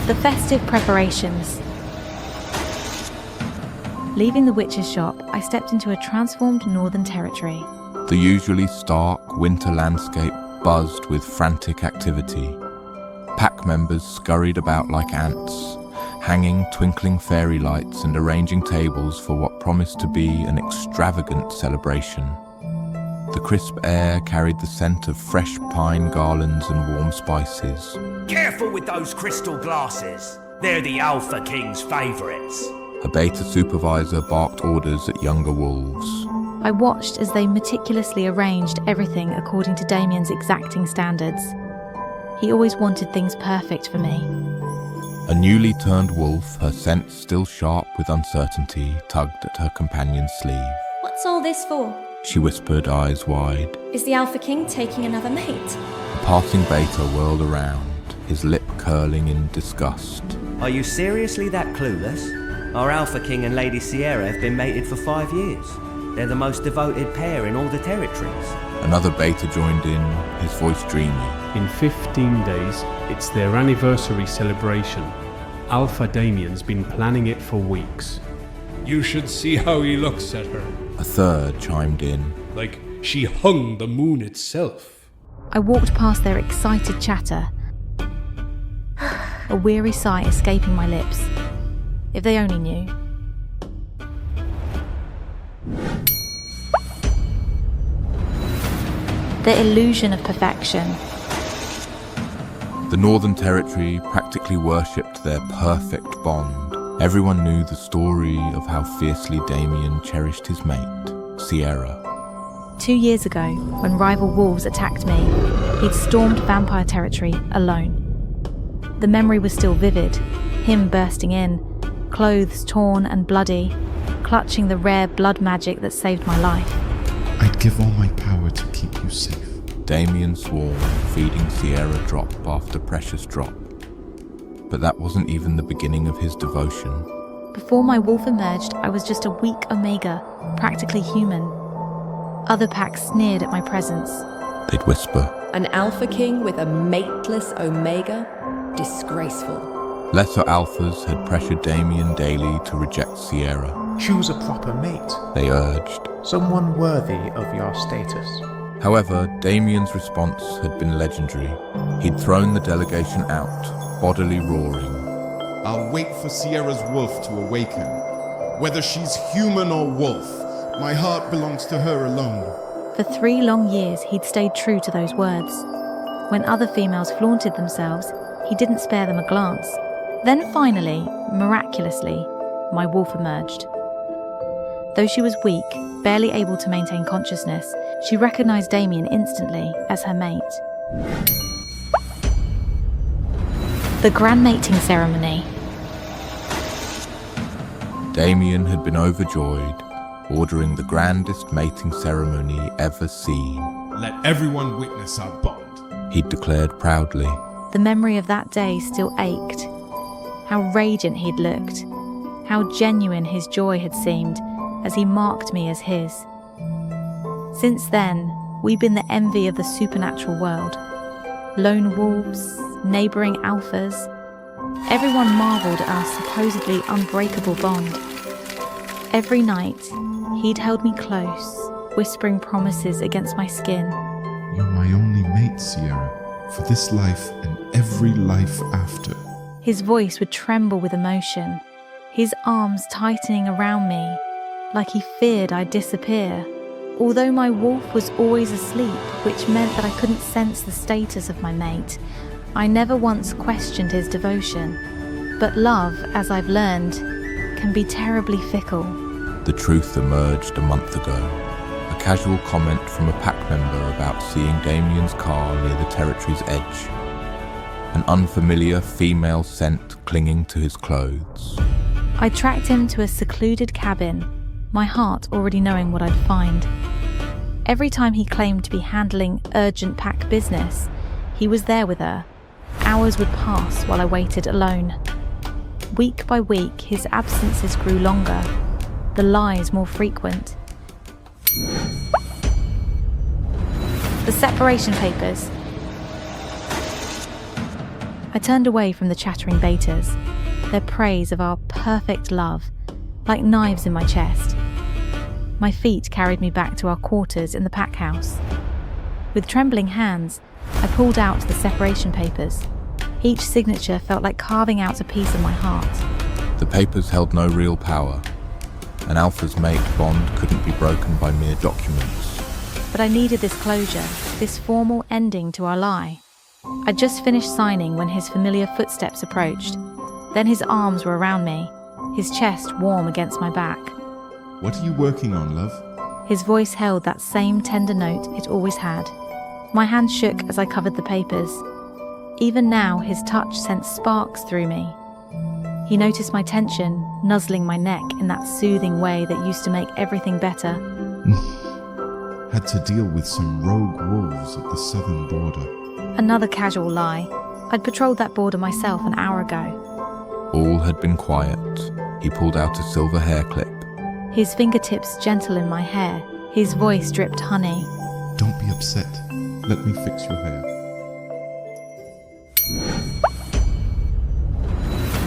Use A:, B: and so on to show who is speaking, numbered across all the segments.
A: The festive preparations. Leaving the witch's shop, I stepped into a transformed northern territory.
B: The usually stark winter landscape buzzed with frantic activity. Pack members scurried about like ants, hanging twinkling fairy lights and arranging tables for what promised to be an extravagant celebration. The crisp air carried the scent of fresh pine garlands and warm spices.
C: Careful with those crystal glasses. They're the Alpha King's favourites.
B: A beta supervisor barked orders at younger wolves.
A: I watched as they meticulously arranged everything according to Damien's exacting standards. He always wanted things perfect for me.
B: A newly turned wolf, her scent still sharp with uncertainty, tugged at her companion's sleeve.
D: What's all this for?
B: She whispered, eyes wide.
D: Is the Alpha King taking another mate?
B: A passing beta whirled around, his lip curling in disgust.
C: Are you seriously that clueless? Our Alpha King and Lady Sierra have been mated for 5 years. They're the most devoted pair in all the territories.
B: Another beta joined in, his voice dreamy.
E: In 15 days, it's their anniversary celebration. Alpha Damien's been planning it for weeks.
F: You should see how he looks at her.
B: A third chimed in.
F: Like she hung the moon itself.
A: I walked past their excited chatter, a weary sigh escaping my lips. If they only knew. The illusion of perfection.
B: The Northern Territory practically worshipped their perfect bond. Everyone knew the story of how fiercely Damien cherished his mate, Sierra.
A: 2 years ago, when rival wolves attacked me, he'd stormed vampire territory alone. The memory was still vivid, him bursting in, clothes torn and bloody, clutching the rare blood magic that saved my life.
G: I'd give all my power to keep you safe.
B: Damien swore, feeding Sierra drop after precious drop. But that wasn't even the beginning of his devotion.
A: Before my wolf emerged, I was just a weak omega, practically human. Other packs sneered at my presence.
B: They'd whisper.
H: An Alpha King with a mateless omega? Disgraceful.
B: Lesser alphas had pressured Damien daily to reject Sierra.
I: Choose a proper mate.
B: They urged.
I: Someone worthy of your status.
B: However, Damien's response had been legendary. He'd thrown the delegation out, bodily roaring.
G: I'll wait for Sierra's wolf to awaken. Whether she's human or wolf, my heart belongs to her alone.
A: For 3 long years, he'd stayed true to those words. When other females flaunted themselves, he didn't spare them a glance. Then finally, miraculously, my wolf emerged. Though she was weak, barely able to maintain consciousness, she recognized Damien instantly as her mate. The grand mating ceremony.
B: Damien had been overjoyed, ordering the grandest mating ceremony ever seen.
G: Let everyone witness our bond,
B: He'd declared proudly.
A: The memory of that day still ached. How radiant he'd looked. How genuine his joy had seemed as he marked me as his. Since then, we'd been the envy of the supernatural world. Lone wolves, neighbouring alphas. Everyone marvelled at our supposedly unbreakable bond. Every night, he'd held me close, whispering promises against my skin.
G: you're my only mate, Sierra, for this life and every life after.
A: His voice would tremble with emotion, his arms tightening around me, like he feared I'd disappear. Although my wolf was always asleep, which meant that I couldn't sense the status of my mate, I never once questioned his devotion. But love, as I've learned, can be terribly fickle.
B: The truth emerged a month ago. A casual comment from a pack member about seeing Damien's car near the territory's edge. An unfamiliar female scent clinging to his clothes.
A: I tracked him to a secluded cabin, my heart already knowing what I'd find. Every time he claimed to be handling urgent pack business, he was there with her. Hours would pass while I waited alone. Week by week, his absences grew longer, the lies more frequent. The separation papers. I I turned away from the chattering betas, their praise of our perfect love, like knives in my chest. My feet carried me back to our quarters in the pack house. With trembling hands, I pulled out the separation papers. Each signature felt like carving out a piece of my heart.
B: The papers held no real power. An Alpha's mate bond couldn't be broken by mere documents.
A: But I needed this closure, this formal ending to our lie. I'd just finished signing when his familiar footsteps approached. Then his arms were around me, his chest warm against my back.
G: What are you working on, love?
A: His voice held that same tender note it always had. My hand shook as I covered the papers. Even now, his touch sent sparks through me. He noticed my tension, nuzzling my neck in that soothing way that used to make everything better.
G: Had to deal with some rogue wolves at the southern border.
A: Another casual lie. I'd patrolled that border myself an hour ago.
B: All had been quiet. He pulled out a silver hair clip.
A: His fingertips gentle in my hair, his voice dripped honey.
G: Don't be upset. Let me fix your hair.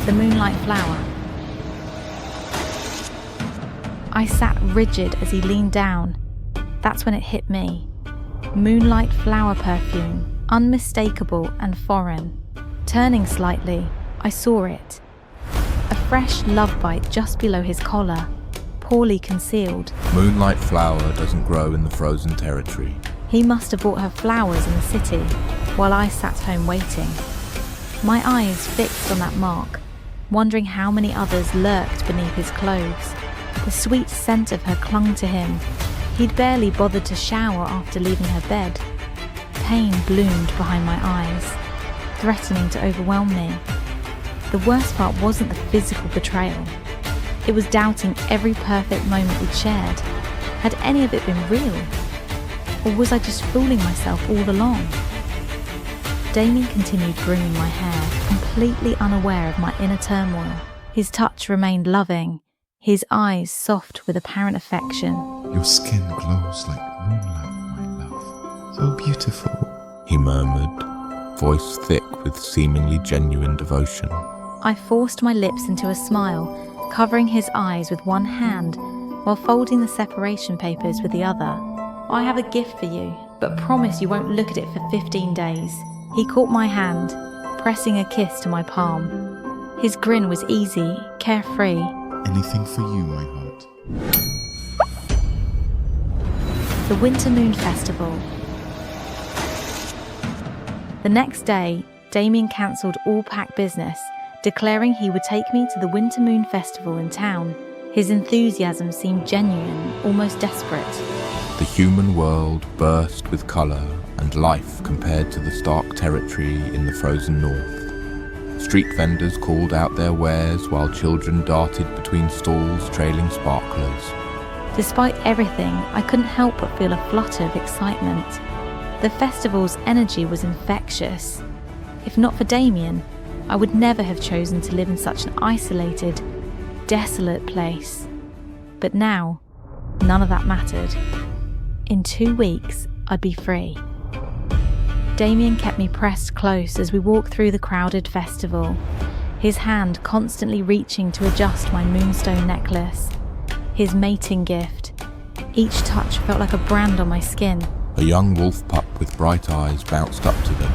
A: The moonlight flower. I sat rigid as he leaned down. That's when it hit me. Moonlight flower perfume, unmistakable and foreign. Turning slightly, I saw it. A fresh love bite just below his collar, poorly concealed.
B: Moonlight flower doesn't grow in the frozen territory.
A: He must have bought her flowers in the city, while I sat home waiting. My eyes fixed on that mark, wondering how many others lurked beneath his clothes. The sweet scent of her clung to him. He'd barely bothered to shower after leaving her bed. Pain bloomed behind my eyes, threatening to overwhelm me. The worst part wasn't the physical betrayal. It was doubting every perfect moment we'd shared. Had any of it been real? Or was I just fooling myself all along? Damien continued grooming my hair, completely unaware of my inner turmoil. His touch remained loving, his eyes soft with apparent affection.
G: Your skin glows like moonlight, my love. So beautiful,
B: he murmured, voice thick with seemingly genuine devotion.
A: I forced my lips into a smile, covering his eyes with one hand while folding the separation papers with the other. I have a gift for you, but promise you won't look at it for 15 days. He caught my hand, pressing a kiss to my palm. His grin was easy, carefree.
G: Anything for you, my heart.
A: The Winter Moon Festival. The next day, Damien cancelled all pack business, declaring he would take me to the Winter Moon Festival in town. His enthusiasm seemed genuine, almost desperate.
B: The human world burst with colour and life compared to the stark territory in the frozen north. Street vendors called out their wares while children darted between stalls trailing sparklers.
A: Despite everything, I couldn't help but feel a flutter of excitement. The festival's energy was infectious. If not for Damien, I would never have chosen to live in such an isolated, desolate place. But now, none of that mattered. In 2 weeks, I'd be free. Damien kept me pressed close as we walked through the crowded festival, his hand constantly reaching to adjust my moonstone necklace. His mating gift. Each touch felt like a brand on my skin.
B: A young wolf pup with bright eyes bounced up to them,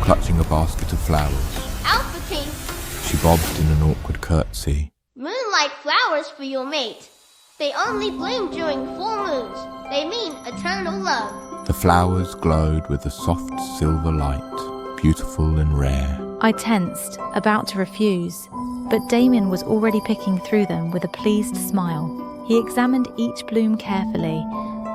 B: clutching a basket of flowers.
J: Alpha King!
B: She bobbed in an awkward curtsy.
J: Moonlight flowers for your mate. They only bloom during full moons. They mean eternal love.
B: The flowers glowed with a soft silver light, beautiful and rare.
A: I tensed, about to refuse, but Damien was already picking through them with a pleased smile. He examined each bloom carefully,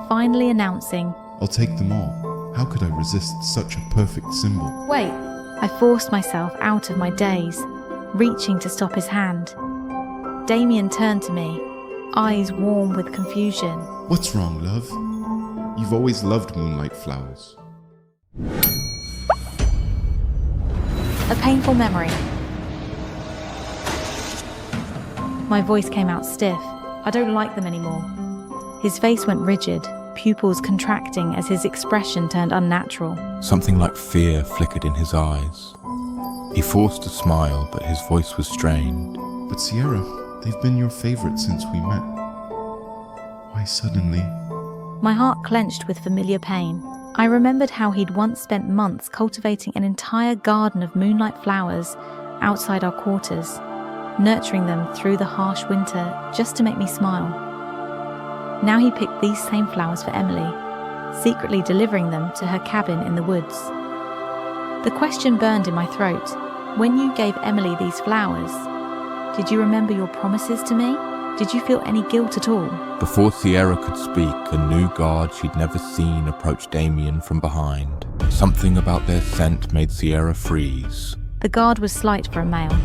A: finally announcing,
G: I'll take them all. How could I resist such a perfect symbol?
A: Wait. I forced myself out of my daze, reaching to stop his hand. Damien turned to me, eyes warm with confusion.
G: What's wrong, love? You've always loved moonlight flowers.
A: A painful memory. My voice came out stiff. I don't like them anymore. His face went rigid, pupils contracting as his expression turned unnatural.
B: Something like fear flickered in his eyes. He forced a smile, but his voice was strained.
G: But Sierra, they've been your favorite since we met. Why suddenly?
A: My heart clenched with familiar pain. I remembered how he'd once spent months cultivating an entire garden of moonlight flowers outside our quarters, nurturing them through the harsh winter just to make me smile. Now he picked these same flowers for Emily, secretly delivering them to her cabin in the woods. The question burned in my throat. When you gave Emily these flowers, did you remember your promises to me? Did you feel any guilt at all?
B: Before Sierra could speak, a new guard she'd never seen approached Damien from behind. Something about their scent made Sierra freeze.
A: The guard was slight for a male,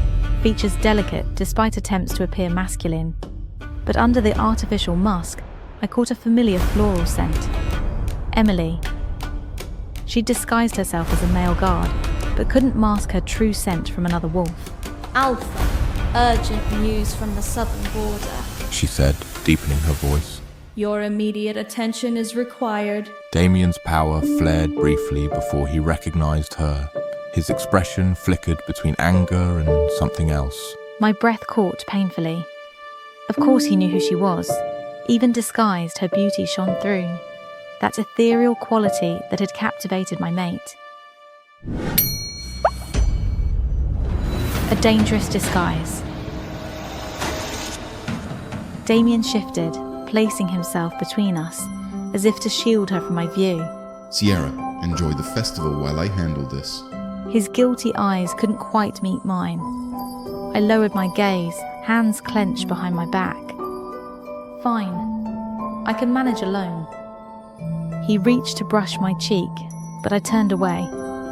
A: features delicate despite attempts to appear masculine. But under the artificial mask, I caught a familiar floral scent. Emily. She'd disguised herself as a male guard, but couldn't mask her true scent from another wolf.
D: Alpha, urgent news from the southern border.
B: She said, deepening her voice.
D: Your immediate attention is required.
B: Damien's power flared briefly before he recognized her. His expression flickered between anger and something else.
A: My breath caught painfully. Of course he knew who she was. Even disguised, her beauty shone through. That ethereal quality that had captivated my mate. A dangerous disguise. Damien shifted, placing himself between us, as if to shield her from my view.
G: Sierra, enjoy the festival while I handle this.
A: His guilty eyes couldn't quite meet mine. I lowered my gaze, hands clenched behind my back. Fine. I can manage alone. He reached to brush my cheek, but I turned away.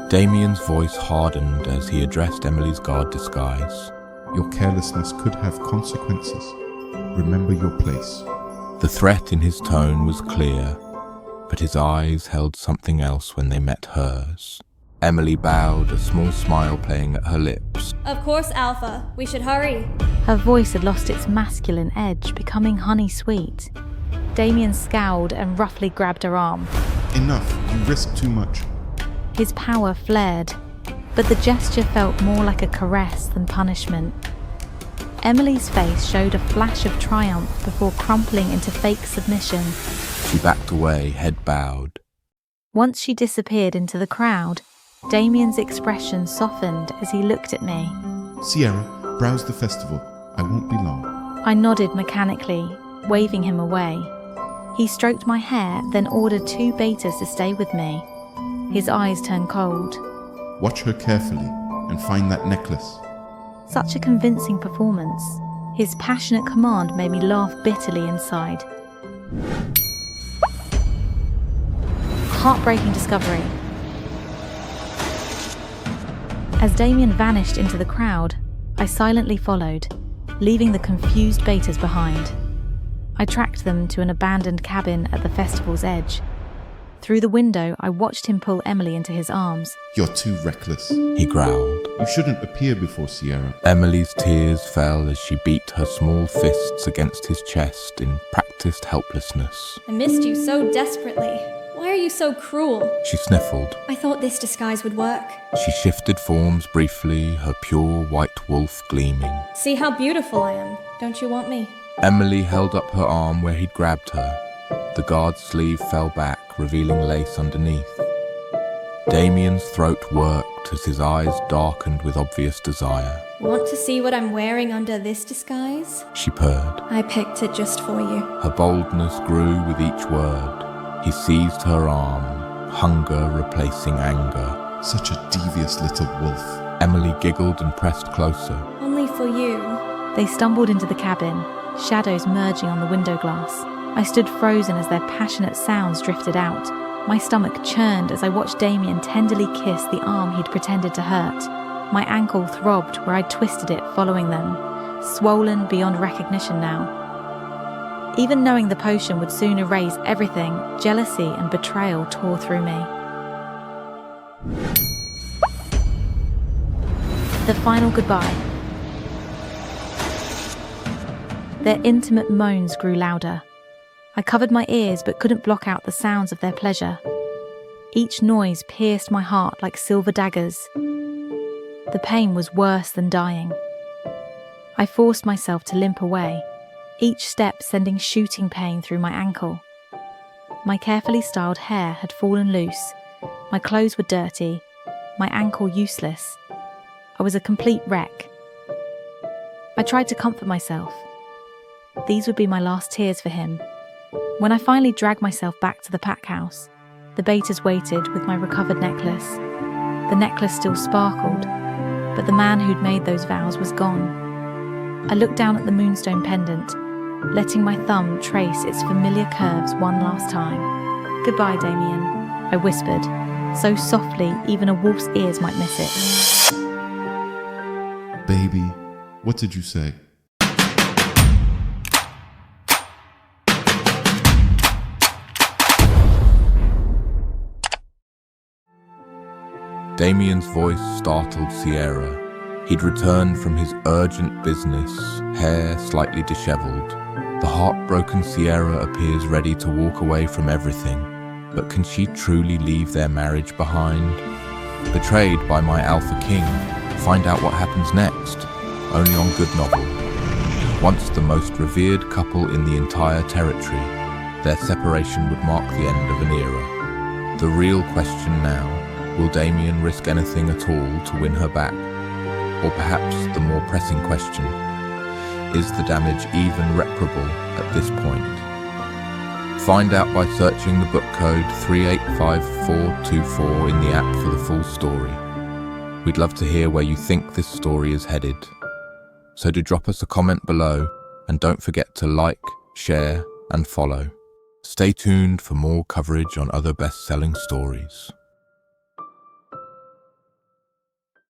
B: Damien's voice hardened as he addressed Emily's guard disguise.
G: Your carelessness could have consequences. Remember your place.
B: The threat in his tone was clear, but his eyes held something else when they met hers. Emily bowed, a small smile playing at her lips.
D: Of course, Alpha. We should hurry.
A: Her voice had lost its masculine edge, becoming honey-sweet. Damien scowled and roughly grabbed her arm.
G: Enough, you risk too much.
A: His power flared, but the gesture felt more like a caress than punishment. Emily's face showed a flash of triumph before crumpling into fake submission.
B: She backed away, head bowed.
A: Once she disappeared into the crowd, Damien's expression softened as he looked at me.
G: Sierra, browse the festival. I won't be long.
A: I nodded mechanically, waving him away. He stroked my hair, then ordered 2 betas to stay with me. His eyes turned cold.
G: Watch her carefully and find that necklace.
A: Such a convincing performance. His passionate command made me laugh bitterly inside. Heartbreaking discovery. As Damien vanished into the crowd, I silently followed, leaving the confused betas behind. I tracked them to an abandoned cabin at the festival's edge. Through the window, I watched him pull Emily into his arms.
G: You're too reckless,
B: he growled.
G: You shouldn't appear before Sierra.
B: Emily's tears fell as she beat her small fists against his chest in practiced helplessness.
D: I missed you so desperately. Why are you so cruel?
B: She sniffled.
D: I thought this disguise would work.
B: She shifted forms briefly, her pure white wolf gleaming.
D: See how beautiful I am. Don't you want me?
B: Emily held up her arm where he'd grabbed her. The guard's sleeve fell back, revealing lace underneath. Damien's throat worked as his eyes darkened with obvious desire.
D: Want to see what I'm wearing under this disguise?
B: She purred.
D: I picked it just for you.
B: Her boldness grew with each word. He seized her arm, hunger replacing anger.
G: Such a devious little wolf.
B: Emily giggled and pressed closer.
D: Only for you.
A: They stumbled into the cabin, shadows merging on the window glass. I stood frozen as their passionate sounds drifted out. My stomach churned as I watched Damien tenderly kiss the arm he'd pretended to hurt. My ankle throbbed where I'd twisted it following them, swollen beyond recognition now. Even knowing the potion would soon erase everything, jealousy and betrayal tore through me. The final goodbye. Their intimate moans grew louder. I covered my ears but couldn't block out the sounds of their pleasure. Each noise pierced my heart like silver daggers. The The pain was worse than dying. I forced myself to limp away, each step sending shooting pain through my ankle. My carefully styled hair had fallen loose, my clothes were dirty, my ankle useless. I was a complete wreck. I tried to comfort myself. These would be my last tears for him. When I finally dragged myself back to the pack house, the baiters waited with my recovered necklace. The necklace still sparkled, but the man who'd made those vows was gone. I looked down at the moonstone pendant, letting my thumb trace its familiar curves one last time. "Goodbye, Damien," I whispered, so softly even a wolf's ears might miss it.
G: Baby, what did you say?
B: Damien's voice startled Sierra. He'd returned from his urgent business, hair slightly dishevelled. The heartbroken Sierra appears ready to walk away from everything, but can she truly leave their marriage behind? Betrayed by my Alpha King, find out what happens next, only on Good Novel. Once the most revered couple in the entire territory, their separation would mark the end of an era. The real question now, will Damien risk anything at all to win her back? Or perhaps the more pressing question, is the damage even reparable at this point? Find out by searching the book code 385424 in the app for the full story. We'd love to hear where you think this story is headed. So do drop us a comment below, and don't forget to like, share and follow. Stay tuned for more coverage on other best-selling stories.